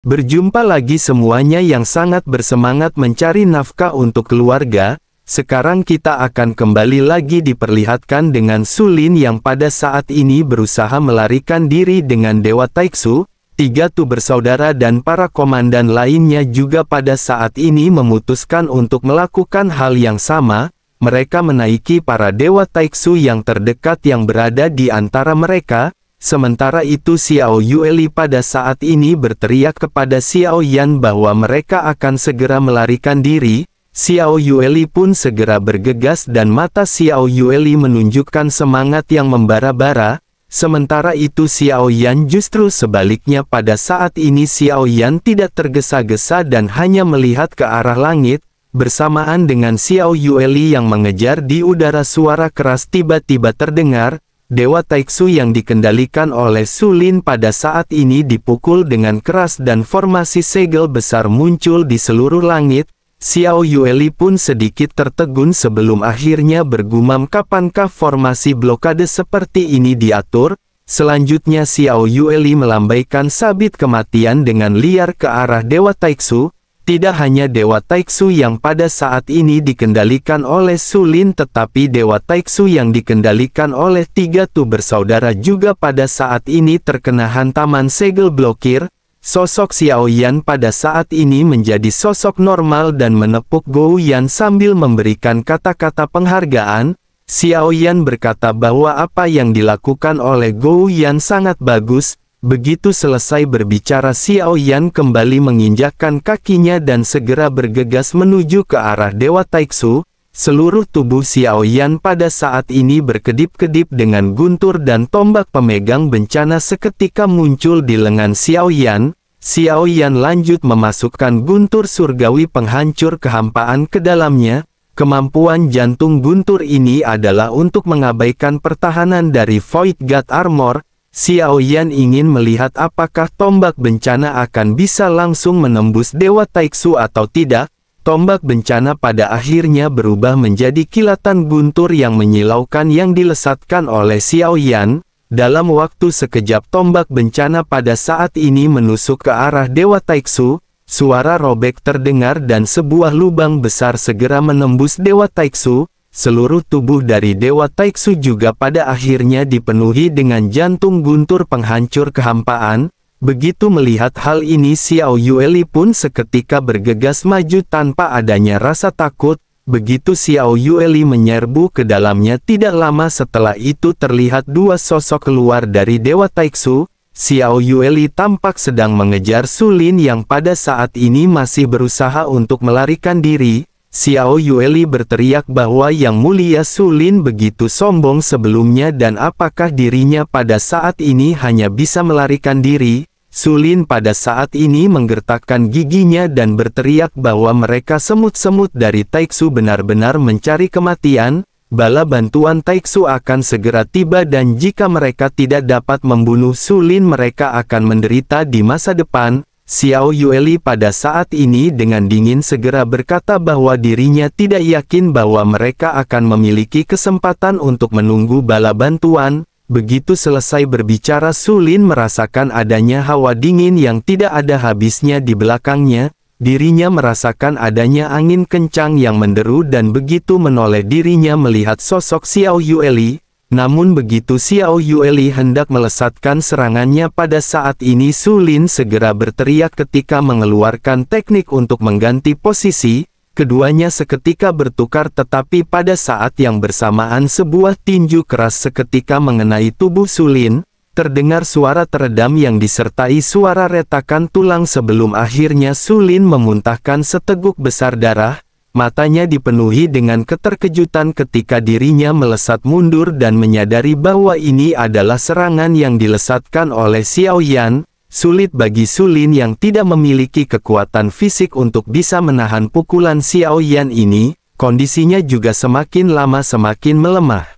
Berjumpa lagi semuanya yang sangat bersemangat mencari nafkah untuk keluarga. Sekarang kita akan kembali lagi diperlihatkan dengan Su Lin yang pada saat ini berusaha melarikan diri dengan Dewa Taiksu. Tiga Tu bersaudara dan para komandan lainnya juga pada saat ini memutuskan untuk melakukan hal yang sama. Mereka menaiki para Dewa Taiksu yang terdekat yang berada di antara mereka. Sementara itu Xiao Yueli pada saat ini berteriak kepada Xiao Yan bahwa mereka akan segera melarikan diri. Xiao Yueli pun segera bergegas dan mata Xiao Yueli menunjukkan semangat yang membara-bara. Sementara itu Xiao Yan justru sebaliknya, pada saat ini Xiao Yan tidak tergesa-gesa dan hanya melihat ke arah langit. Bersamaan dengan Xiao Yueli yang mengejar di udara, suara keras tiba-tiba terdengar. Dewa Taiksu yang dikendalikan oleh Su Lin pada saat ini dipukul dengan keras dan formasi segel besar muncul di seluruh langit. Xiao Yueli pun sedikit tertegun sebelum akhirnya bergumam, kapankah formasi blokade seperti ini diatur? Selanjutnya Xiao Yueli melambaikan sabit kematian dengan liar ke arah Dewa Taiksu. Tidak hanya Dewa Taiksu yang pada saat ini dikendalikan oleh Su Lin, tetapi Dewa Taiksu yang dikendalikan oleh tiga Tu bersaudara juga pada saat ini terkena hantaman segel blokir. Sosok Xiao Yan pada saat ini menjadi sosok normal dan menepuk Gou Yan sambil memberikan kata-kata penghargaan. Xiao Yan berkata bahwa apa yang dilakukan oleh Gou Yan sangat bagus. Begitu selesai berbicara, Xiao Yan kembali menginjakkan kakinya dan segera bergegas menuju ke arah Dewa Taiksu. Seluruh tubuh Xiao Yan pada saat ini berkedip-kedip dengan guntur dan tombak pemegang bencana seketika muncul di lengan Xiao Yan. Xiao Yan lanjut memasukkan guntur surgawi penghancur kehampaan ke dalamnya. Kemampuan jantung guntur ini adalah untuk mengabaikan pertahanan dari Void God Armor. Xiao Yan ingin melihat apakah tombak bencana akan bisa langsung menembus Dewa Taiksu atau tidak. Tombak bencana pada akhirnya berubah menjadi kilatan guntur yang menyilaukan yang dilesatkan oleh Xiao Yan. Dalam waktu sekejap tombak bencana pada saat ini menusuk ke arah Dewa Taiksu. Suara robek terdengar dan sebuah lubang besar segera menembus Dewa Taiksu. Seluruh tubuh dari Dewa Taiksu juga pada akhirnya dipenuhi dengan jantung guntur penghancur kehampaan. Begitu melihat hal ini, Xiao Yueli pun seketika bergegas maju tanpa adanya rasa takut. Begitu Xiao Yueli menyerbu ke dalamnya, tidak lama setelah itu terlihat dua sosok keluar dari Dewa Taiksu. Xiao Yueli tampak sedang mengejar Su Lin yang pada saat ini masih berusaha untuk melarikan diri. Xiao Yueli berteriak bahwa Yang Mulia Su Lin begitu sombong sebelumnya dan apakah dirinya pada saat ini hanya bisa melarikan diri. Su Lin pada saat ini menggertakkan giginya dan berteriak bahwa mereka semut-semut dari Taiksu benar-benar mencari kematian. Bala bantuan Taiksu akan segera tiba dan jika mereka tidak dapat membunuh Su Lin, mereka akan menderita di masa depan. Xiao Yueli pada saat ini dengan dingin segera berkata bahwa dirinya tidak yakin bahwa mereka akan memiliki kesempatan untuk menunggu bala bantuan. Begitu selesai berbicara, Su Lin merasakan adanya hawa dingin yang tidak ada habisnya di belakangnya. Dirinya merasakan adanya angin kencang yang menderu dan begitu menoleh dirinya melihat sosok Xiao Yueli. Namun begitu Xiao Yueli hendak melesatkan serangannya, pada saat ini Su Lin segera berteriak ketika mengeluarkan teknik untuk mengganti posisi. Keduanya seketika bertukar, tetapi pada saat yang bersamaan sebuah tinju keras seketika mengenai tubuh Su Lin. Terdengar suara teredam yang disertai suara retakan tulang sebelum akhirnya Su Lin memuntahkan seteguk besar darah. Matanya dipenuhi dengan keterkejutan ketika dirinya melesat mundur dan menyadari bahwa ini adalah serangan yang dilesatkan oleh Xiao Yan. Sulit bagi Su Lin yang tidak memiliki kekuatan fisik untuk bisa menahan pukulan Xiao Yan ini. Kondisinya juga semakin lama semakin melemah.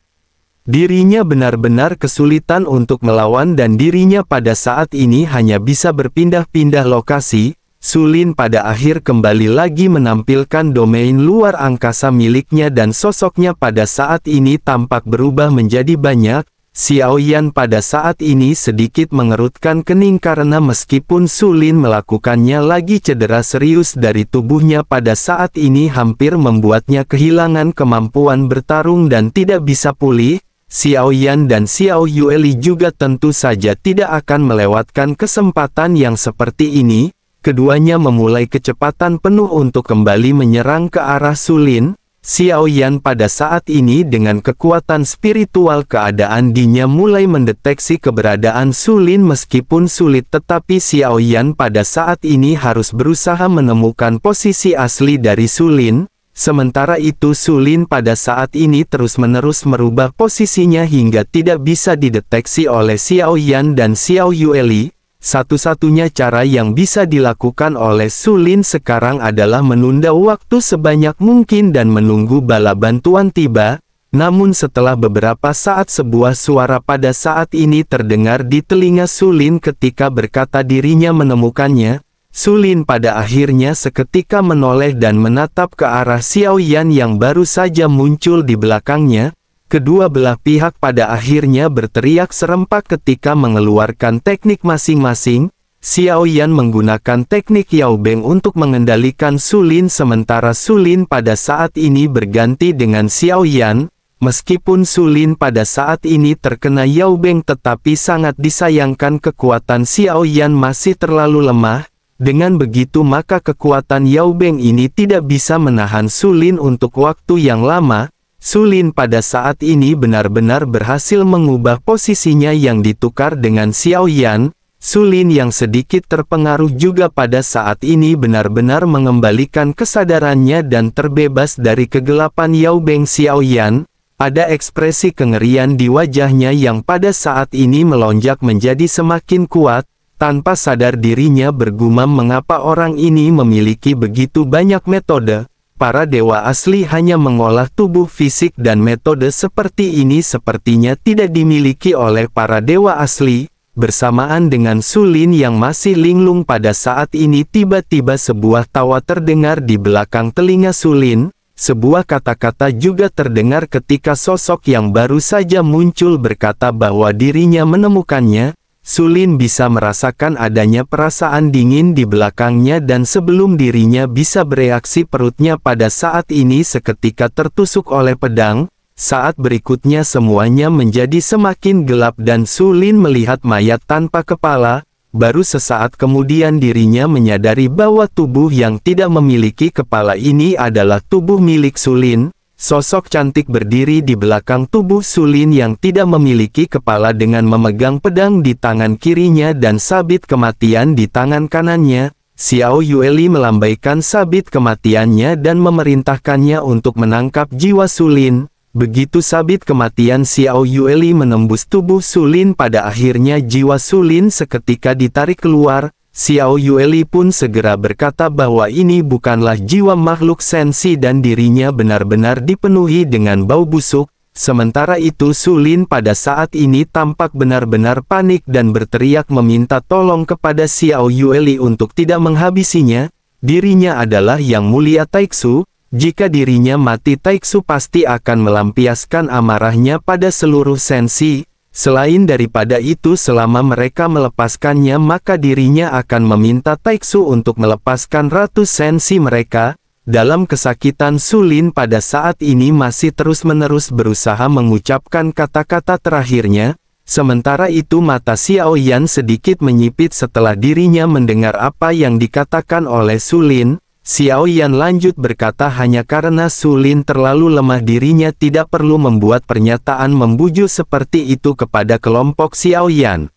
Dirinya benar-benar kesulitan untuk melawan dan dirinya pada saat ini hanya bisa berpindah-pindah lokasi. Su Lin pada akhir kembali lagi menampilkan domain luar angkasa miliknya dan sosoknya pada saat ini tampak berubah menjadi banyak. Xiao Yan pada saat ini sedikit mengerutkan kening karena meskipun Su Lin melakukannya lagi cedera serius dari tubuhnya pada saat ini hampir membuatnya kehilangan kemampuan bertarung dan tidak bisa pulih. Xiao Yan dan Xiao Yueli juga tentu saja tidak akan melewatkan kesempatan yang seperti ini. Keduanya memulai kecepatan penuh untuk kembali menyerang ke arah Su Lin. Xiao Yan pada saat ini dengan kekuatan spiritual keadaan dinya mulai mendeteksi keberadaan Su Lin meskipun sulit, tetapi Xiao Yan pada saat ini harus berusaha menemukan posisi asli dari Su Lin. Sementara itu Su Lin pada saat ini terus-menerus merubah posisinya hingga tidak bisa dideteksi oleh Xiao Yan dan Xiao Yueli. Satu-satunya cara yang bisa dilakukan oleh Su Lin sekarang adalah menunda waktu sebanyak mungkin dan menunggu bala bantuan tiba. Namun setelah beberapa saat sebuah suara pada saat ini terdengar di telinga Su Lin ketika berkata dirinya menemukannya. Su Lin pada akhirnya seketika menoleh dan menatap ke arah Xiao Yan yang baru saja muncul di belakangnya. Kedua belah pihak pada akhirnya berteriak serempak ketika mengeluarkan teknik masing-masing. Xiao Yan menggunakan teknik Yao Beng untuk mengendalikan Su Lin sementara Su Lin pada saat ini berganti dengan Xiao Yan. Meskipun Su Lin pada saat ini terkena Yao Beng tetapi sangat disayangkan kekuatan Xiao Yan masih terlalu lemah. Dengan begitu maka kekuatan Yao Beng ini tidak bisa menahan Su Lin untuk waktu yang lama. Su Lin pada saat ini benar-benar berhasil mengubah posisinya yang ditukar dengan Xiao Yan. Su Lin yang sedikit terpengaruh juga pada saat ini benar-benar mengembalikan kesadarannya dan terbebas dari kegelapan Yao Beng Xiao Yan. Ada ekspresi kengerian di wajahnya yang pada saat ini melonjak menjadi semakin kuat. Tanpa sadar dirinya bergumam mengapa orang ini memiliki begitu banyak metode. Para dewa asli hanya mengolah tubuh fisik dan metode seperti ini sepertinya tidak dimiliki oleh para dewa asli. Bersamaan dengan Su Lin yang masih linglung pada saat ini tiba-tiba sebuah tawa terdengar di belakang telinga Su Lin. Sebuah kata-kata juga terdengar ketika sosok yang baru saja muncul berkata bahwa dirinya menemukannya. Su Lin bisa merasakan adanya perasaan dingin di belakangnya dan sebelum dirinya bisa bereaksi perutnya pada saat ini seketika tertusuk oleh pedang. Saat berikutnya semuanya menjadi semakin gelap dan Su Lin melihat mayat tanpa kepala. Baru sesaat kemudian dirinya menyadari bahwa tubuh yang tidak memiliki kepala ini adalah tubuh milik Su Lin. Sosok cantik berdiri di belakang tubuh Su Lin yang tidak memiliki kepala dengan memegang pedang di tangan kirinya dan sabit kematian di tangan kanannya. Xiao Yueli melambaikan sabit kematiannya dan memerintahkannya untuk menangkap jiwa Su Lin. Begitu sabit kematian Xiao Yueli menembus tubuh Su Lin pada akhirnya jiwa Su Lin seketika ditarik keluar. Xiao Yueli pun segera berkata bahwa ini bukanlah jiwa makhluk sensi dan dirinya benar-benar dipenuhi dengan bau busuk. Sementara itu Su Lin pada saat ini tampak benar-benar panik dan berteriak meminta tolong kepada Xiao Yueli untuk tidak menghabisinya. Dirinya adalah Yang Mulia Taiksu. Jika dirinya mati Taiksu pasti akan melampiaskan amarahnya pada seluruh sensi. Selain daripada itu selama mereka melepaskannya maka dirinya akan meminta Taiksu untuk melepaskan Ratu Sensi mereka. Dalam kesakitan Su Lin pada saat ini masih terus-menerus berusaha mengucapkan kata-kata terakhirnya. Sementara itu mata Xiao Yan sedikit menyipit setelah dirinya mendengar apa yang dikatakan oleh Su Lin. Xiao Yan lanjut berkata hanya karena Su Lin terlalu lemah dirinya tidak perlu membuat pernyataan membujuk seperti itu kepada kelompok Xiao Yan.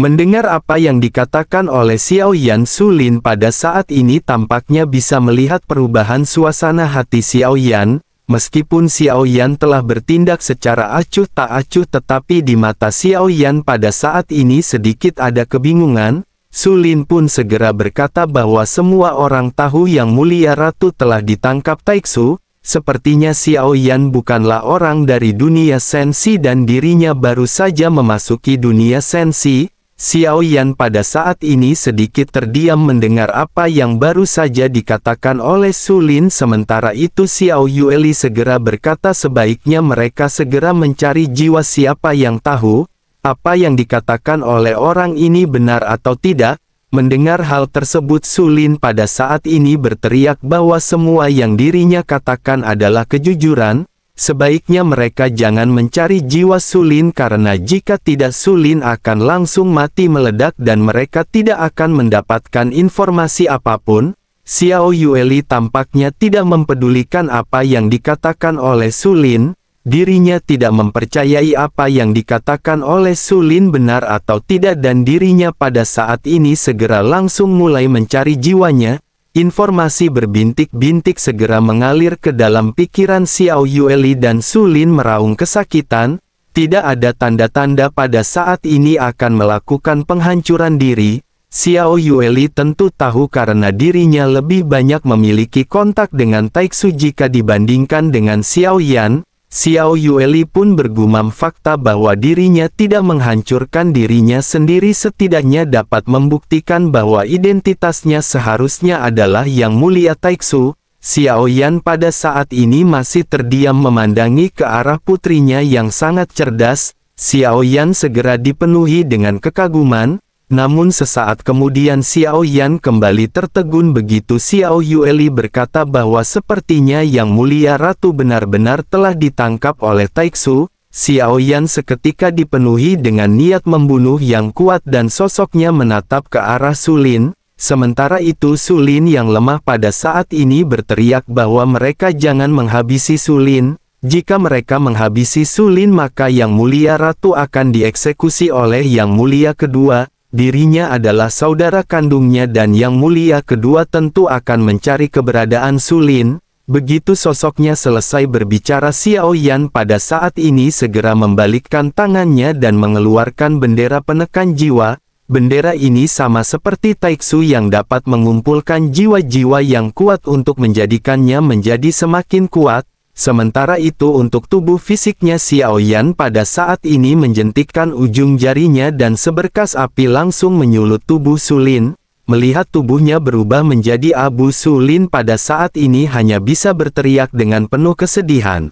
Mendengar apa yang dikatakan oleh Xiao Yan, Su Lin pada saat ini tampaknya bisa melihat perubahan suasana hati Xiao Yan. Meskipun Xiao Yan telah bertindak secara acuh tak acuh tetapi di mata Xiao Yan pada saat ini sedikit ada kebingungan. Su Lin pun segera berkata bahwa semua orang tahu Yang Mulia Ratu telah ditangkap Taiksu. Sepertinya Xiao Yan bukanlah orang dari dunia sensi dan dirinya baru saja memasuki dunia sensi. Xiao Yan pada saat ini sedikit terdiam mendengar apa yang baru saja dikatakan oleh Su Lin. Sementara itu Xiao Yueli segera berkata sebaiknya mereka segera mencari jiwa. Siapa yang tahu, apa yang dikatakan oleh orang ini benar atau tidak. Mendengar hal tersebut Su Lin pada saat ini berteriak bahwa semua yang dirinya katakan adalah kejujuran. Sebaiknya mereka jangan mencari jiwa Su Lin karena jika tidak Su Lin akan langsung mati meledak dan mereka tidak akan mendapatkan informasi apapun. Xiao Yueli tampaknya tidak mempedulikan apa yang dikatakan oleh Su Lin. Dirinya tidak mempercayai apa yang dikatakan oleh Su Lin benar atau tidak dan dirinya pada saat ini segera langsung mulai mencari jiwanya. Informasi berbintik-bintik segera mengalir ke dalam pikiran Xiao Yueli dan Su Lin meraung kesakitan. Tidak ada tanda-tanda pada saat ini akan melakukan penghancuran diri. Xiao Yueli tentu tahu karena dirinya lebih banyak memiliki kontak dengan Taixu jika dibandingkan dengan Xiao Yan. Xiao Yueli pun bergumam fakta bahwa dirinya tidak menghancurkan dirinya sendiri setidaknya dapat membuktikan bahwa identitasnya seharusnya adalah Yang Mulia Taixu. Xiao Yan pada saat ini masih terdiam memandangi ke arah putrinya yang sangat cerdas. Xiao Yan segera dipenuhi dengan kekaguman. Namun sesaat kemudian Xiao Yan kembali tertegun begitu Xiao Yueli berkata bahwa sepertinya Yang Mulia Ratu benar-benar telah ditangkap oleh Taixu. Xiao Yan seketika dipenuhi dengan niat membunuh yang kuat dan sosoknya menatap ke arah Su Lin. Sementara itu Su Lin yang lemah pada saat ini berteriak bahwa mereka jangan menghabisi Su Lin. Jika mereka menghabisi Su Lin maka Yang Mulia Ratu akan dieksekusi oleh Yang Mulia kedua. Dirinya adalah saudara kandungnya dan Yang Mulia kedua tentu akan mencari keberadaan Su Lin. Begitu sosoknya selesai berbicara Xiao Yan pada saat ini segera membalikkan tangannya dan mengeluarkan bendera penekan jiwa. Bendera ini sama seperti Taixu yang dapat mengumpulkan jiwa-jiwa yang kuat untuk menjadikannya menjadi semakin kuat. Sementara itu untuk tubuh fisiknya Xiao Yan pada saat ini menjentikkan ujung jarinya dan seberkas api langsung menyulut tubuh Su Lin. Melihat tubuhnya berubah menjadi abu Su Lin pada saat ini hanya bisa berteriak dengan penuh kesedihan.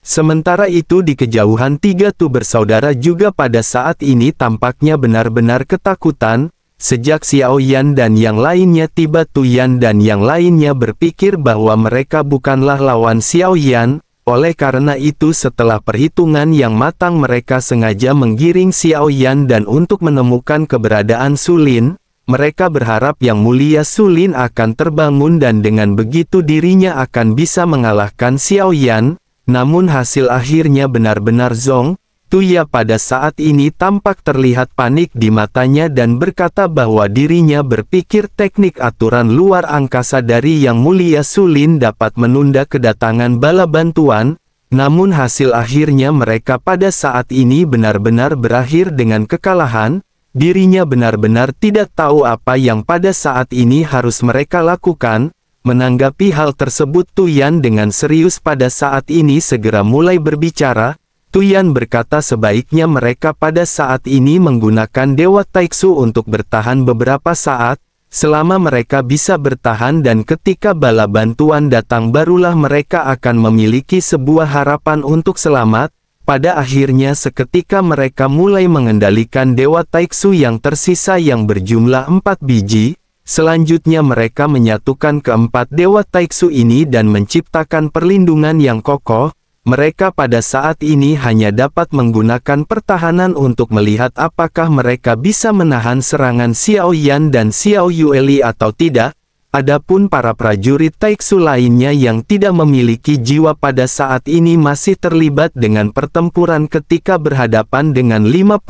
Sementara itu di kejauhan tiga Tu bersaudara juga pada saat ini tampaknya benar-benar ketakutan. Sejak Xiao Yan dan yang lainnya tiba Tu Yan dan yang lainnya berpikir bahwa mereka bukanlah lawan Xiao Yan. Oleh karena itu setelah perhitungan yang matang mereka sengaja menggiring Xiao Yan dan untuk menemukan keberadaan Su Lin. Mereka berharap Yang Mulia Su Lin akan terbangun dan dengan begitu dirinya akan bisa mengalahkan Xiao Yan. Namun hasil akhirnya benar-benar zonk. Tuya pada saat ini tampak terlihat panik di matanya dan berkata bahwa dirinya berpikir teknik aturan luar angkasa dari Yang Mulia Su Lin dapat menunda kedatangan bala bantuan. Namun hasil akhirnya mereka pada saat ini benar-benar berakhir dengan kekalahan. Dirinya benar-benar tidak tahu apa yang pada saat ini harus mereka lakukan. Menanggapi hal tersebut Tu Yan dengan serius pada saat ini segera mulai berbicara. Tu Yan berkata sebaiknya mereka pada saat ini menggunakan Dewa Taixu untuk bertahan beberapa saat, selama mereka bisa bertahan dan ketika bala bantuan datang barulah mereka akan memiliki sebuah harapan untuk selamat. Pada akhirnya seketika mereka mulai mengendalikan Dewa Taixu yang tersisa yang berjumlah 4 biji, selanjutnya mereka menyatukan keempat Dewa Taixu ini dan menciptakan perlindungan yang kokoh. Mereka pada saat ini hanya dapat menggunakan pertahanan untuk melihat apakah mereka bisa menahan serangan Xiao Yan dan Xiao Yueli atau tidak. Adapun para prajurit Taixu lainnya yang tidak memiliki jiwa pada saat ini masih terlibat dengan pertempuran ketika berhadapan dengan 50.000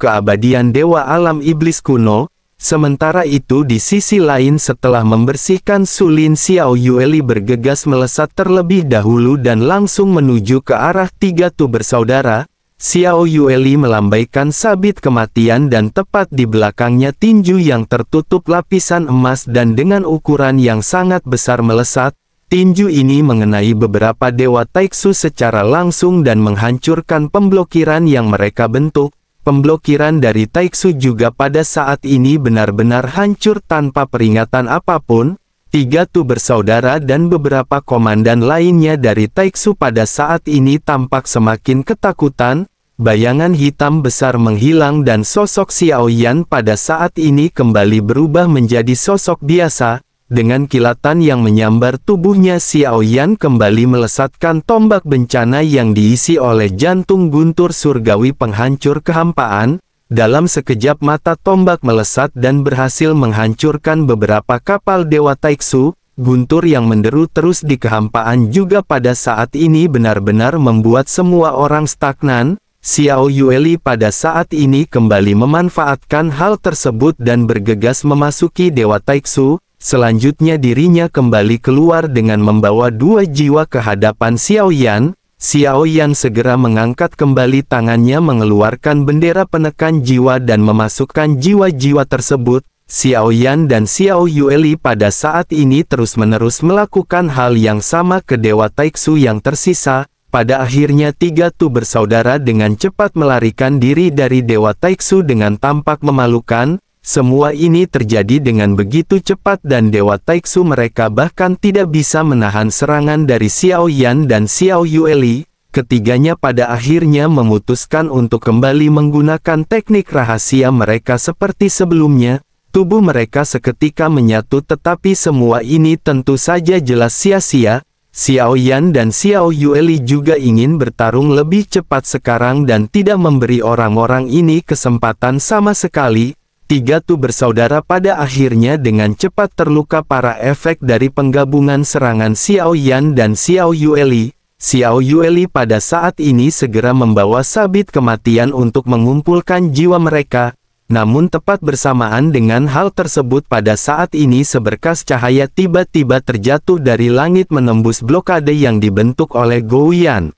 keabadian Dewa Alam Iblis kuno. Sementara itu di sisi lain setelah membersihkan Su Lin Xiao Yueli bergegas melesat terlebih dahulu dan langsung menuju ke arah tiga Tu bersaudara. Xiao Yueli melambaikan sabit kematian dan tepat di belakangnya tinju yang tertutup lapisan emas dan dengan ukuran yang sangat besar melesat. Tinju ini mengenai beberapa Dewa Taixu secara langsung dan menghancurkan pemblokiran yang mereka bentuk. pemblokiran dari Taiksu juga pada saat ini benar-benar hancur tanpa peringatan apapun. 3 Tu bersaudara dan beberapa komandan lainnya dari Taiksu pada saat ini tampak semakin ketakutan. Bayangan hitam besar menghilang dan sosok Xiao Yan pada saat ini kembali berubah menjadi sosok biasa. Dengan kilatan yang menyambar tubuhnya, Xiao Yan kembali melesatkan tombak bencana yang diisi oleh jantung guntur surgawi penghancur kehampaan. Dalam sekejap mata tombak melesat dan berhasil menghancurkan beberapa kapal Dewa Taiksu. Guntur yang menderu terus di kehampaan juga pada saat ini benar-benar membuat semua orang stagnan. Xiao Yueli pada saat ini kembali memanfaatkan hal tersebut dan bergegas memasuki Dewa Taiksu. Selanjutnya dirinya kembali keluar dengan membawa 2 jiwa ke hadapan Xiao Yan. Xiao Yan segera mengangkat kembali tangannya mengeluarkan bendera penekan jiwa dan memasukkan jiwa-jiwa tersebut. Xiao Yan dan Xiao Yueli pada saat ini terus-menerus melakukan hal yang sama ke Dewa Taiksu yang tersisa. Pada akhirnya 3 Tu bersaudara dengan cepat melarikan diri dari Dewa Taiksu dengan tampak memalukan. Semua ini terjadi dengan begitu cepat dan Dewa Taiksu mereka bahkan tidak bisa menahan serangan dari Xiao Yan dan Xiao Yueli. Ketiganya pada akhirnya memutuskan untuk kembali menggunakan teknik rahasia mereka seperti sebelumnya. Tubuh mereka seketika menyatu, tetapi semua ini tentu saja jelas sia-sia. Xiao Yan dan Xiao Yueli juga ingin bertarung lebih cepat sekarang dan tidak memberi orang-orang ini kesempatan sama sekali. 3 Tu bersaudara pada akhirnya dengan cepat terluka parah efek dari penggabungan serangan Xiao Yan dan Xiao Yueli. Xiao Yueli pada saat ini segera membawa sabit kematian untuk mengumpulkan jiwa mereka. Namun tepat bersamaan dengan hal tersebut pada saat ini seberkas cahaya tiba-tiba terjatuh dari langit menembus blokade yang dibentuk oleh Gou Yan.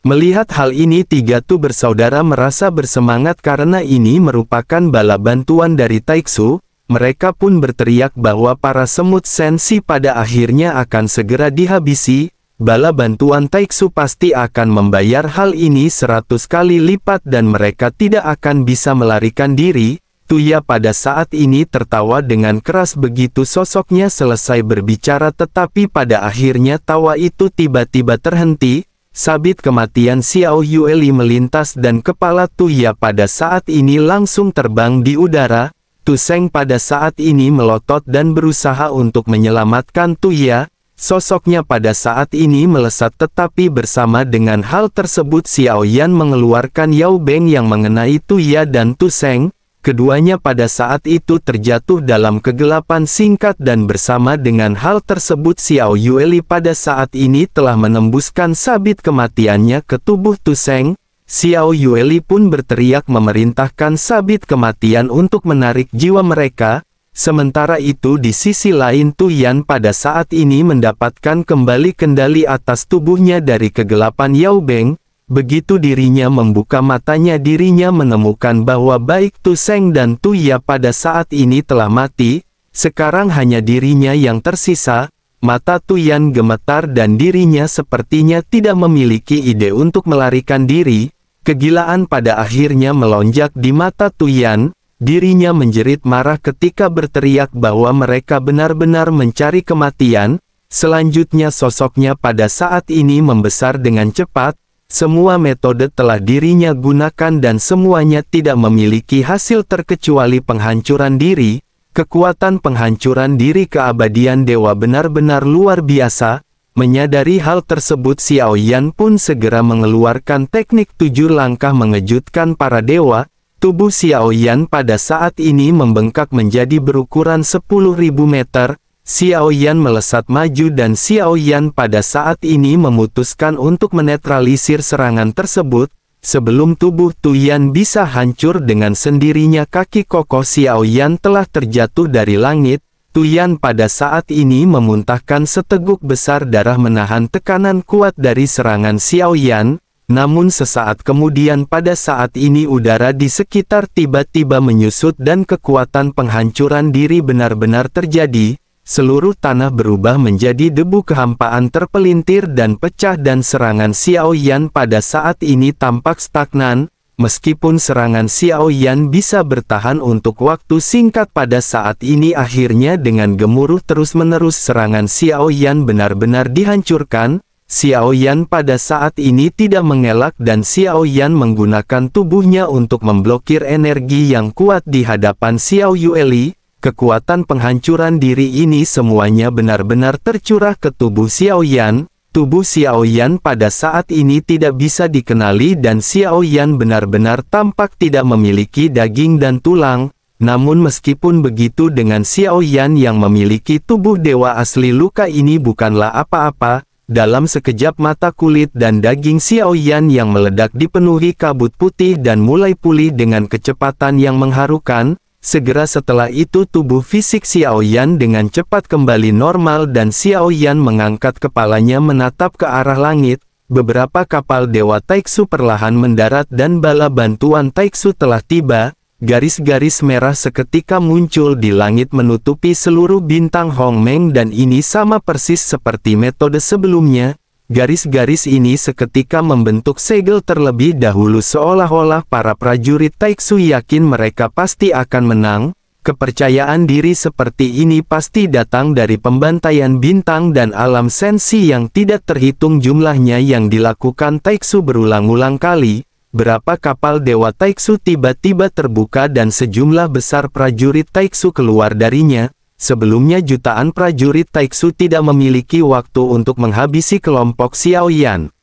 Melihat hal ini 3 Tu bersaudara merasa bersemangat karena ini merupakan bala bantuan dari Taiksu. Mereka pun berteriak bahwa para semut sensi pada akhirnya akan segera dihabisi. Bala bantuan Taiksu pasti akan membayar hal ini 100 kali lipat dan mereka tidak akan bisa melarikan diri. Tuya pada saat ini tertawa dengan keras begitu sosoknya selesai berbicara, tetapi pada akhirnya tawa itu tiba-tiba terhenti. Sabit kematian Xiao Yueli melintas dan kepala Tuya pada saat ini langsung terbang di udara. Tu Seng pada saat ini melotot dan berusaha untuk menyelamatkan Tuya. Sosoknya pada saat ini melesat, tetapi bersama dengan hal tersebut Xiao Yan mengeluarkan Yao Beng yang mengenai Tuya dan Tu Seng. Keduanya pada saat itu terjatuh dalam kegelapan singkat dan bersama dengan hal tersebut Xiao Yueli pada saat ini telah menembuskan sabit kematiannya ke tubuh Tu Seng. Xiao Yueli pun berteriak memerintahkan sabit kematian untuk menarik jiwa mereka. Sementara itu di sisi lain Tu Yan pada saat ini mendapatkan kembali kendali atas tubuhnya dari kegelapan Yao Beng. Begitu dirinya membuka matanya, dirinya menemukan bahwa baik Tu Seng dan Tuya pada saat ini telah mati. Sekarang hanya dirinya yang tersisa. Mata Tuyan gemetar dan dirinya sepertinya tidak memiliki ide untuk melarikan diri. Kegilaan pada akhirnya melonjak di mata Tuyan. Dirinya menjerit marah ketika berteriak bahwa mereka benar-benar mencari kematian. Selanjutnya sosoknya pada saat ini membesar dengan cepat. Semua metode telah dirinya gunakan dan semuanya tidak memiliki hasil terkecuali penghancuran diri. Kekuatan penghancuran diri keabadian dewa benar-benar luar biasa. Menyadari hal tersebut Xiao Yan pun segera mengeluarkan teknik 7 langkah mengejutkan para dewa. Tubuh Xiao Yan pada saat ini membengkak menjadi berukuran 10.000 meter. Xiao Yan melesat maju dan Xiao Yan pada saat ini memutuskan untuk menetralisir serangan tersebut. Sebelum tubuh Tu Yan bisa hancur dengan sendirinya, kaki kokoh Xiao Yan telah terjatuh dari langit. Tu Yan pada saat ini memuntahkan seteguk besar darah menahan tekanan kuat dari serangan Xiao Yan. Namun sesaat kemudian pada saat ini udara di sekitar tiba-tiba menyusut dan kekuatan penghancuran diri benar-benar terjadi. Seluruh tanah berubah menjadi debu kehampaan terpelintir dan pecah dan serangan Xiao Yan pada saat ini tampak stagnan. Meskipun serangan Xiao Yan bisa bertahan untuk waktu singkat pada saat ini, akhirnya dengan gemuruh terus-menerus serangan Xiao Yan benar-benar dihancurkan. Xiao Yan pada saat ini tidak mengelak dan Xiao Yan menggunakan tubuhnya untuk memblokir energi yang kuat di hadapan Xiao Yueli. Kekuatan penghancuran diri ini semuanya benar-benar tercurah ke tubuh Xiao Yan. Tubuh Xiao Yan pada saat ini tidak bisa dikenali dan Xiao Yan benar-benar tampak tidak memiliki daging dan tulang. Namun meskipun begitu, dengan Xiao Yan yang memiliki tubuh dewa asli, luka ini bukanlah apa-apa. Dalam sekejap mata kulit dan daging Xiao Yan yang meledak dipenuhi kabut putih dan mulai pulih dengan kecepatan yang mengharukan. Segera setelah itu tubuh fisik Xiao Yan dengan cepat kembali normal dan Xiao Yan mengangkat kepalanya menatap ke arah langit. Beberapa kapal Dewa Taiksu perlahan mendarat dan bala bantuan Taiksu telah tiba. Garis-garis merah seketika muncul di langit menutupi seluruh bintang Hongmeng dan ini sama persis seperti metode sebelumnya. Garis-garis ini seketika membentuk segel terlebih dahulu seolah-olah para prajurit Taiksu yakin mereka pasti akan menang. Kepercayaan diri seperti ini pasti datang dari pembantaian bintang dan alam sensi yang tidak terhitung jumlahnya yang dilakukan Taiksu berulang-ulang kali. Berapa kapal Dewa Taiksu tiba-tiba terbuka dan sejumlah besar prajurit Taiksu keluar darinya. Sebelumnya jutaan prajurit Taiksu tidak memiliki waktu untuk menghabisi kelompok Xiao Yan.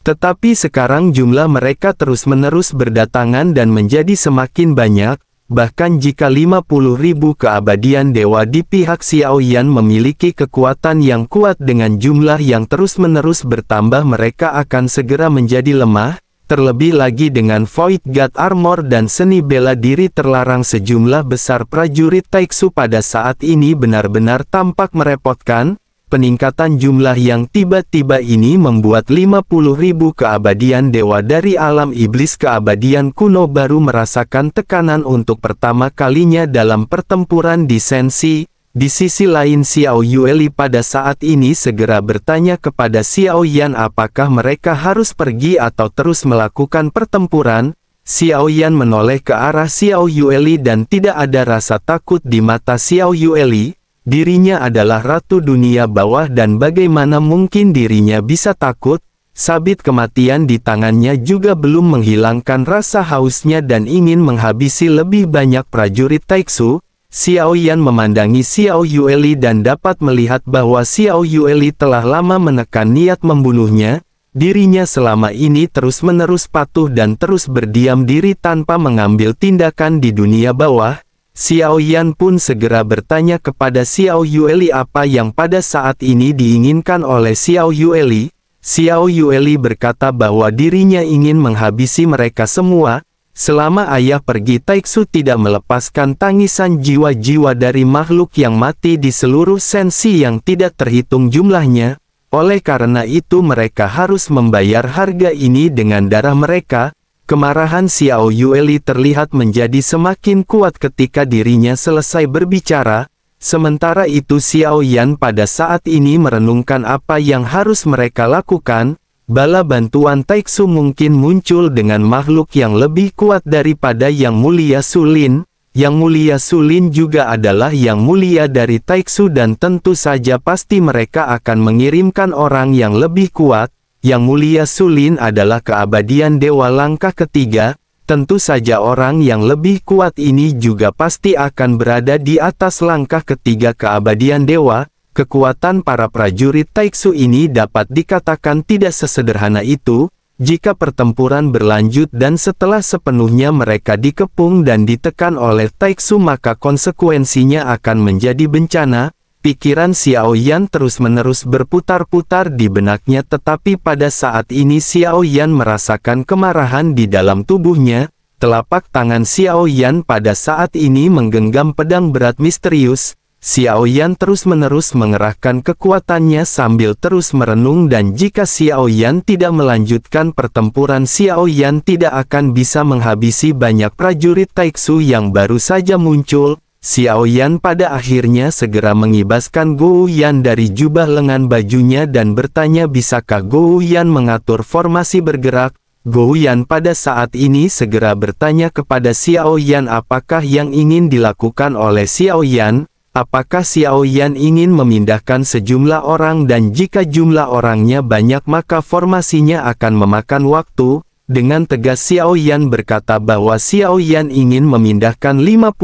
Tetapi sekarang jumlah mereka terus-menerus berdatangan dan menjadi semakin banyak. Bahkan jika 50.000 keabadian dewa di pihak Xiao Yan memiliki kekuatan yang kuat, dengan jumlah yang terus-menerus bertambah mereka akan segera menjadi lemah. Terlebih lagi dengan Void God Armor dan seni bela diri terlarang, sejumlah besar prajurit Taiksu pada saat ini benar-benar tampak merepotkan. Peningkatan jumlah yang tiba-tiba ini membuat 50.000 keabadian dewa dari alam iblis keabadian kuno baru merasakan tekanan untuk pertama kalinya dalam pertempuran di Sensi. Di sisi lain Xiao Yueli pada saat ini segera bertanya kepada Xiao Yan apakah mereka harus pergi atau terus melakukan pertempuran. Xiao Yan menoleh ke arah Xiao Yueli dan tidak ada rasa takut di mata Xiao Yueli. Dirinya adalah ratu dunia bawah dan bagaimana mungkin dirinya bisa takut. Sabit kematian di tangannya juga belum menghilangkan rasa hausnya dan ingin menghabisi lebih banyak prajurit Taiksu. Xiao Yan memandangi Xiao Yueli dan dapat melihat bahwa Xiao Yueli telah lama menekan niat membunuhnya. Dirinya selama ini terus-menerus patuh dan terus berdiam diri tanpa mengambil tindakan di dunia bawah. Xiao Yan pun segera bertanya kepada Xiao Yueli apa yang pada saat ini diinginkan oleh Xiao Yueli. Xiao Yueli berkata bahwa dirinya ingin menghabisi mereka semua. Selama ayah pergi, Taiksu tidak melepaskan tangisan jiwa-jiwa dari makhluk yang mati di seluruh sensi yang tidak terhitung jumlahnya. Oleh karena itu mereka harus membayar harga ini dengan darah mereka. Kemarahan Xiao Yueli terlihat menjadi semakin kuat ketika dirinya selesai berbicara. Sementara itu Xiao Yan pada saat ini merenungkan apa yang harus mereka lakukan. Bala bantuan Taiksu mungkin muncul dengan makhluk yang lebih kuat daripada Yang Mulia Sulin. Yang Mulia Sulin juga adalah Yang Mulia dari Taiksu dan tentu saja pasti mereka akan mengirimkan orang yang lebih kuat. Yang Mulia Sulin adalah keabadian dewa langkah ketiga. Tentu saja orang yang lebih kuat ini juga pasti akan berada di atas langkah ketiga keabadian dewa. Kekuatan para prajurit Taiksu ini dapat dikatakan tidak sesederhana itu. Jika pertempuran berlanjut dan setelah sepenuhnya mereka dikepung dan ditekan oleh Taiksu, maka konsekuensinya akan menjadi bencana. Pikiran Xiao Yan terus-menerus berputar-putar di benaknya, tetapi pada saat ini Xiao Yan merasakan kemarahan di dalam tubuhnya. Telapak tangan Xiao Yan pada saat ini menggenggam pedang berat misterius. Xiao Yan terus-menerus mengerahkan kekuatannya sambil terus merenung, dan jika Xiao Yan tidak melanjutkan pertempuran, Xiao Yan tidak akan bisa menghabisi banyak prajurit Taiksu yang baru saja muncul. Xiao Yan pada akhirnya segera mengibaskan Gou Yan dari jubah lengan bajunya dan bertanya, bisakah Gou Yan mengatur formasi bergerak? Gou Yan pada saat ini segera bertanya kepada Xiao Yan apakah yang ingin dilakukan oleh Xiao Yan. Apakah Xiao Yan ingin memindahkan sejumlah orang dan jika jumlah orangnya banyak maka formasinya akan memakan waktu? Dengan tegas Xiao Yan berkata bahwa Xiao Yan ingin memindahkan 50.000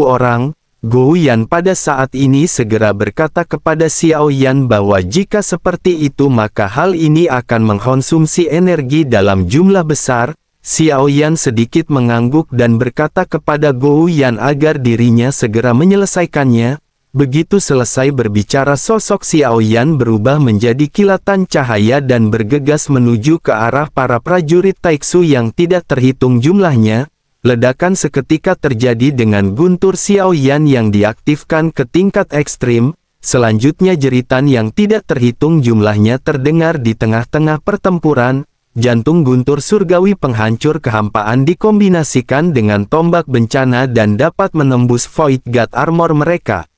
orang. Gou Yan pada saat ini segera berkata kepada Xiao Yan bahwa jika seperti itu maka hal ini akan mengkonsumsi energi dalam jumlah besar. Xiao Yan sedikit mengangguk dan berkata kepada Gou Yan agar dirinya segera menyelesaikannya. Begitu selesai berbicara sosok Xiao Yan berubah menjadi kilatan cahaya dan bergegas menuju ke arah para prajurit Taiksu yang tidak terhitung jumlahnya. Ledakan seketika terjadi dengan guntur Xiao Yan yang diaktifkan ke tingkat ekstrim. Selanjutnya jeritan yang tidak terhitung jumlahnya terdengar di tengah-tengah pertempuran. Jantung guntur surgawi penghancur kehampaan dikombinasikan dengan tombak bencana dan dapat menembus Void God Armor mereka.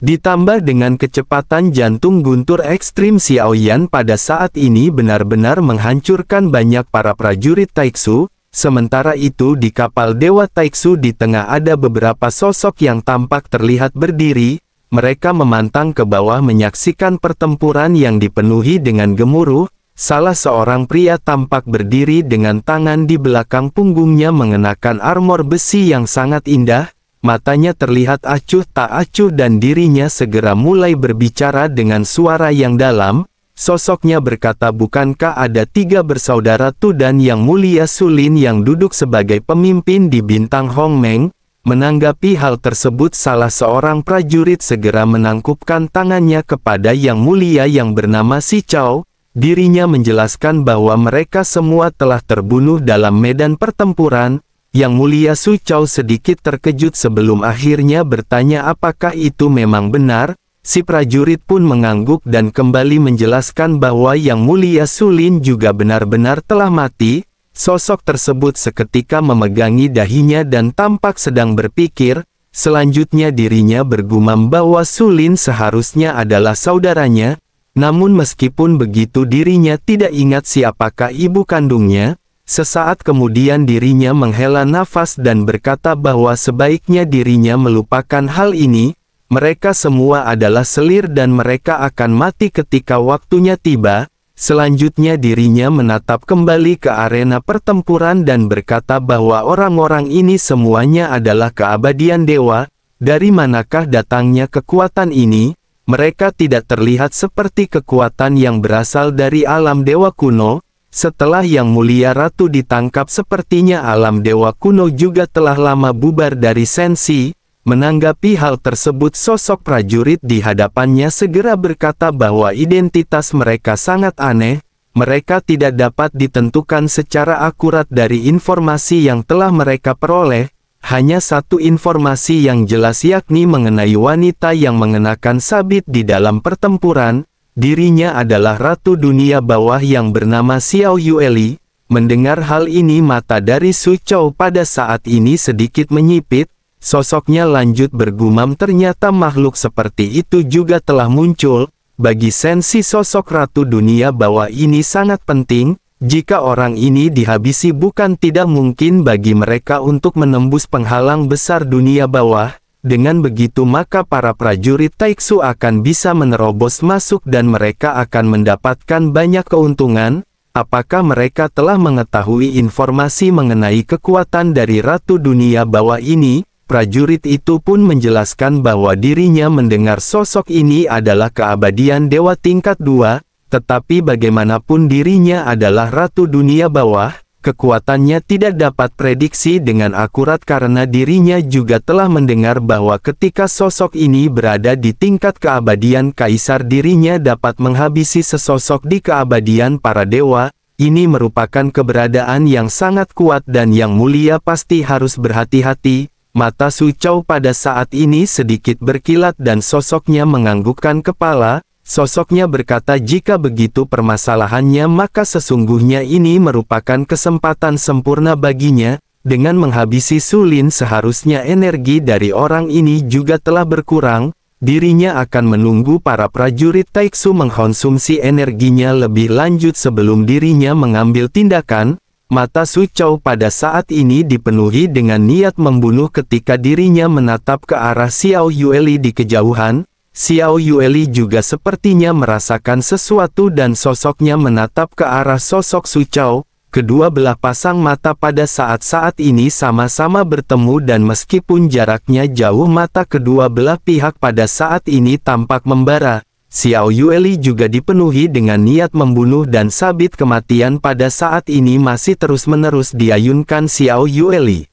Ditambah dengan kecepatan jantung guntur ekstrim Xiao Yan pada saat ini benar-benar menghancurkan banyak para prajurit Taiksu. Sementara itu di kapal Dewa Taiksu di tengah ada beberapa sosok yang tampak terlihat berdiri. Mereka memantang ke bawah menyaksikan pertempuran yang dipenuhi dengan gemuruh. Salah seorang pria tampak berdiri dengan tangan di belakang punggungnya mengenakan armor besi yang sangat indah, matanya terlihat acuh tak acuh dan dirinya segera mulai berbicara dengan suara yang dalam. Sosoknya berkata, bukankah ada 3 bersaudara Tu dan Yang Mulia Sulin yang duduk sebagai pemimpin di bintang Hongmeng? Menanggapi hal tersebut salah seorang prajurit segera menangkupkan tangannya kepada Yang Mulia yang bernama Si Chao. Dirinya menjelaskan bahwa mereka semua telah terbunuh dalam medan pertempuran. Yang Mulia Su Chao sedikit terkejut sebelum akhirnya bertanya apakah itu memang benar. Si prajurit pun mengangguk dan kembali menjelaskan bahwa Yang Mulia Sulin juga benar-benar telah mati. Sosok tersebut seketika memegangi dahinya dan tampak sedang berpikir. Selanjutnya dirinya bergumam bahwa Sulin seharusnya adalah saudaranya. Namun meskipun begitu dirinya tidak ingat siapakah ibu kandungnya. Sesaat kemudian dirinya menghela nafas dan berkata bahwa sebaiknya dirinya melupakan hal ini. Mereka semua adalah selir dan mereka akan mati ketika waktunya tiba. Selanjutnya dirinya menatap kembali ke arena pertempuran dan berkata bahwa orang-orang ini semuanya adalah keabadian dewa. Dari manakah datangnya kekuatan ini? Mereka tidak terlihat seperti kekuatan yang berasal dari alam dewa kuno. Setelah Yang Mulia Ratu ditangkap sepertinya alam dewa kuno juga telah lama bubar dari Sensi. Menanggapi hal tersebut sosok prajurit di hadapannya segera berkata bahwa identitas mereka sangat aneh. Mereka tidak dapat ditentukan secara akurat dari informasi yang telah mereka peroleh. Hanya satu informasi yang jelas yakni mengenai wanita yang mengenakan sabit di dalam pertempuran. Dirinya adalah Ratu Dunia Bawah yang bernama Xiao Yueli. Mendengar hal ini mata dari Su Chao pada saat ini sedikit menyipit. Sosoknya lanjut bergumam ternyata makhluk seperti itu juga telah muncul. Bagi Sensi sosok Ratu Dunia Bawah ini sangat penting. Jika orang ini dihabisi bukan tidak mungkin bagi mereka untuk menembus penghalang besar dunia bawah. Dengan begitu maka para prajurit Taiksu akan bisa menerobos masuk dan mereka akan mendapatkan banyak keuntungan. Apakah mereka telah mengetahui informasi mengenai kekuatan dari Ratu Dunia Bawah ini? Prajurit itu pun menjelaskan bahwa dirinya mendengar sosok ini adalah keabadian dewa tingkat 2. Tetapi bagaimanapun dirinya adalah Ratu Dunia Bawah, kekuatannya tidak dapat prediksi dengan akurat karena dirinya juga telah mendengar bahwa ketika sosok ini berada di tingkat keabadian kaisar dirinya dapat menghabisi sesosok di keabadian para dewa. Ini merupakan keberadaan yang sangat kuat dan Yang Mulia pasti harus berhati-hati. Mata Su Chao pada saat ini sedikit berkilat dan sosoknya menganggukkan kepala. Sosoknya berkata jika begitu permasalahannya maka sesungguhnya ini merupakan kesempatan sempurna baginya. Dengan menghabisi Sulin seharusnya energi dari orang ini juga telah berkurang. Dirinya akan menunggu para prajurit Taiksu mengkonsumsi energinya lebih lanjut sebelum dirinya mengambil tindakan. Mata Su Chao pada saat ini dipenuhi dengan niat membunuh ketika dirinya menatap ke arah Xiao Yueli di kejauhan. Xiao Yueli juga sepertinya merasakan sesuatu dan sosoknya menatap ke arah sosok Su Chao. Kedua belah pasang mata pada saat-saat ini sama-sama bertemu dan meskipun jaraknya jauh mata kedua belah pihak pada saat ini tampak membara. Xiao Yueli juga dipenuhi dengan niat membunuh dan sabit kematian pada saat ini masih terus-menerus diayunkan Xiao Yueli.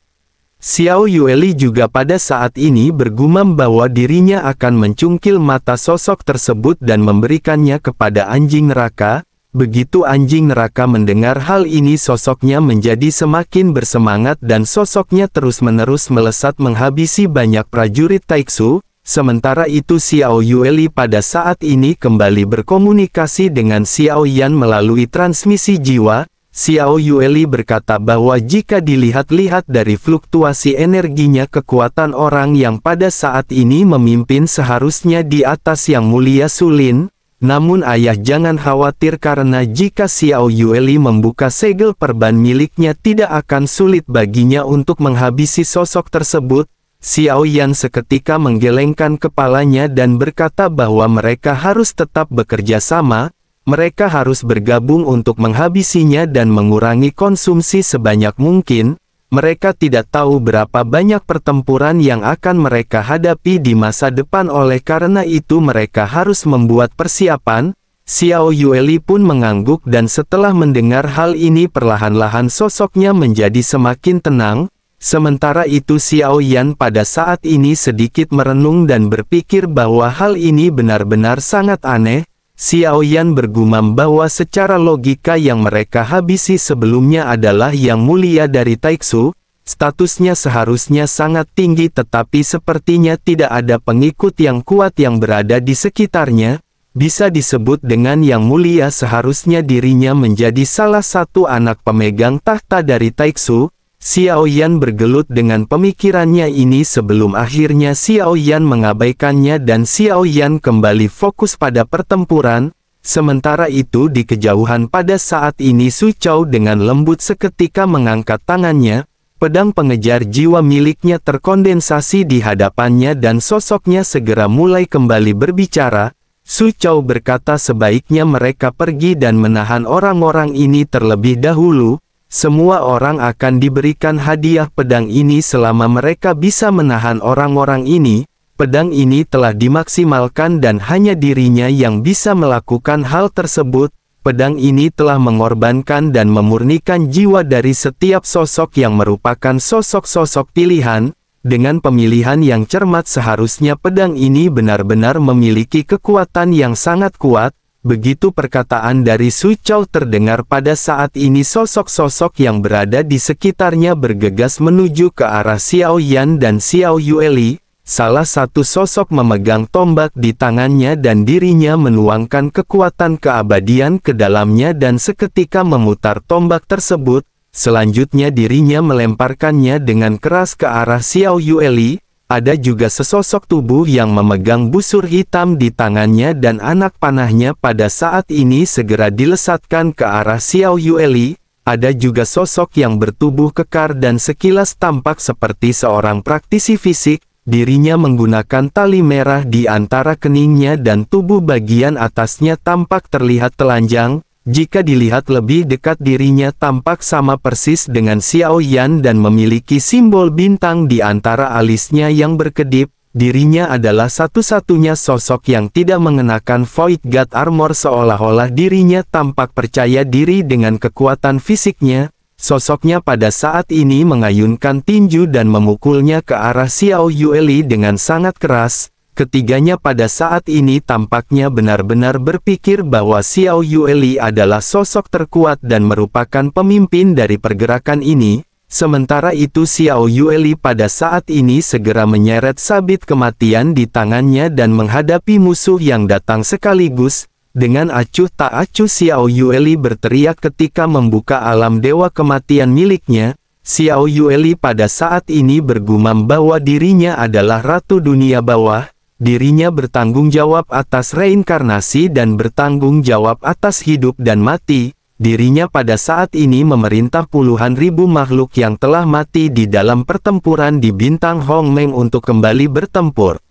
Xiao Yueli juga pada saat ini bergumam bahwa dirinya akan mencungkil mata sosok tersebut dan memberikannya kepada anjing neraka. Begitu anjing neraka mendengar hal ini sosoknya menjadi semakin bersemangat dan sosoknya terus-menerus melesat menghabisi banyak prajurit Taiksu. Sementara itu Xiao Yueli pada saat ini kembali berkomunikasi dengan Xiao Yan melalui transmisi jiwa. Xiao Yueli berkata bahwa jika dilihat-lihat dari fluktuasi energinya kekuatan orang yang pada saat ini memimpin seharusnya di atas Yang Mulia Sulin. Namun ayah jangan khawatir karena jika Xiao Yueli membuka segel perban miliknya tidak akan sulit baginya untuk menghabisi sosok tersebut. Xiao Yan seketika menggelengkan kepalanya dan berkata bahwa mereka harus tetap bekerja sama, mereka harus bergabung untuk menghabisinya dan mengurangi konsumsi sebanyak mungkin. Mereka tidak tahu berapa banyak pertempuran yang akan mereka hadapi di masa depan oleh karena itu mereka harus membuat persiapan. Xiao Yueli pun mengangguk dan setelah mendengar hal ini perlahan-lahan sosoknya menjadi semakin tenang. Sementara itu Xiao Yan pada saat ini sedikit merenung dan berpikir bahwa hal ini benar-benar sangat aneh. Xiao Yan bergumam bahwa secara logika yang mereka habisi sebelumnya adalah Yang Mulia dari Taiksu. Statusnya seharusnya sangat tinggi tetapi sepertinya tidak ada pengikut yang kuat yang berada di sekitarnya. Bisa disebut dengan Yang Mulia seharusnya dirinya menjadi salah satu anak pemegang tahta dari Taiksu. Xiao Yan bergelut dengan pemikirannya ini sebelum akhirnya Xiao Yan mengabaikannya dan Xiao Yan kembali fokus pada pertempuran. Sementara itu di kejauhan pada saat ini Su Chao dengan lembut seketika mengangkat tangannya. Pedang pengejar jiwa miliknya terkondensasi di hadapannya dan sosoknya segera mulai kembali berbicara. Su Chao berkata sebaiknya mereka pergi dan menahan orang-orang ini terlebih dahulu. Semua orang akan diberikan hadiah pedang ini selama mereka bisa menahan orang-orang ini. Pedang ini telah dimaksimalkan dan hanya dirinya yang bisa melakukan hal tersebut. Pedang ini telah mengorbankan dan memurnikan jiwa dari setiap sosok yang merupakan sosok-sosok pilihan. Dengan pemilihan yang cermat seharusnya pedang ini benar-benar memiliki kekuatan yang sangat kuat. Begitu perkataan dari Su Chao terdengar pada saat ini sosok-sosok yang berada di sekitarnya bergegas menuju ke arah Xiao Yan dan Xiao Yueli. Salah satu sosok memegang tombak di tangannya dan dirinya menuangkan kekuatan keabadian ke dalamnya dan seketika memutar tombak tersebut. Selanjutnya dirinya melemparkannya dengan keras ke arah Xiao Yueli. Ada juga sesosok tubuh yang memegang busur hitam di tangannya dan anak panahnya pada saat ini segera dilesatkan ke arah Xiao Yueli. Ada juga sosok yang bertubuh kekar dan sekilas tampak seperti seorang praktisi fisik. Dirinya menggunakan tali merah di antara keningnya dan tubuh bagian atasnya tampak terlihat telanjang. Jika dilihat lebih dekat dirinya tampak sama persis dengan Xiao Yan dan memiliki simbol bintang di antara alisnya yang berkedip. Dirinya adalah satu-satunya sosok yang tidak mengenakan Void God Armor seolah-olah dirinya tampak percaya diri dengan kekuatan fisiknya. Sosoknya pada saat ini mengayunkan tinju dan memukulnya ke arah Xiao Yueli dengan sangat keras. Ketiganya pada saat ini tampaknya benar-benar berpikir bahwa Xiao Yueli adalah sosok terkuat dan merupakan pemimpin dari pergerakan ini. Sementara itu Xiao Yueli pada saat ini segera menyeret sabit kematian di tangannya dan menghadapi musuh yang datang sekaligus. Dengan acuh tak acuh Xiao Yueli berteriak ketika membuka alam dewa kematian miliknya. Xiao Yueli pada saat ini bergumam bahwa dirinya adalah Ratu Dunia Bawah. Dirinya bertanggung jawab atas reinkarnasi dan bertanggung jawab atas hidup dan mati. dirinya pada saat ini memerintah puluhan ribu makhluk yang telah mati di dalam pertempuran di bintang Hongmeng untuk kembali bertempur.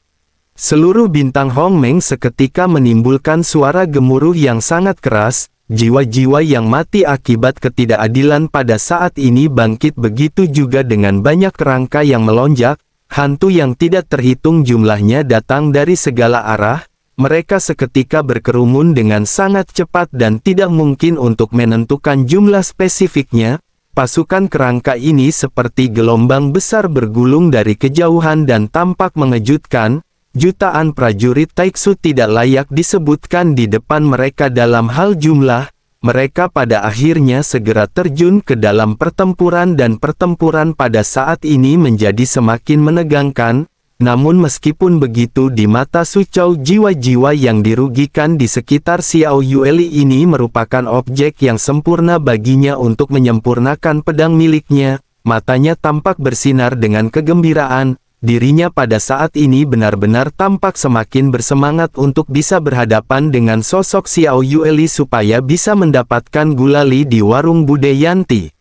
Seluruh bintang Hongmeng seketika menimbulkan suara gemuruh yang sangat keras. Jiwa-jiwa yang mati akibat ketidakadilan pada saat ini bangkit, begitu juga dengan banyak kerangka yang melonjak. Hantu yang tidak terhitung jumlahnya datang dari segala arah. Mereka seketika berkerumun dengan sangat cepat dan tidak mungkin untuk menentukan jumlah spesifiknya. Pasukan kerangka ini seperti gelombang besar bergulung dari kejauhan dan tampak mengejutkan. Jutaan prajurit Taiksu tidak layak disebutkan di depan mereka dalam hal jumlah. Mereka pada akhirnya segera terjun ke dalam pertempuran dan pertempuran pada saat ini menjadi semakin menegangkan. Namun meskipun begitu, di mata Su Chao, jiwa-jiwa yang dirugikan di sekitar Xiao Yueli ini merupakan objek yang sempurna baginya untuk menyempurnakan pedang miliknya. Matanya tampak bersinar dengan kegembiraan. Dirinya pada saat ini benar-benar tampak semakin bersemangat untuk bisa berhadapan dengan sosok Xiao Yueli supaya bisa mendapatkan gulali di warung Bude Yanti.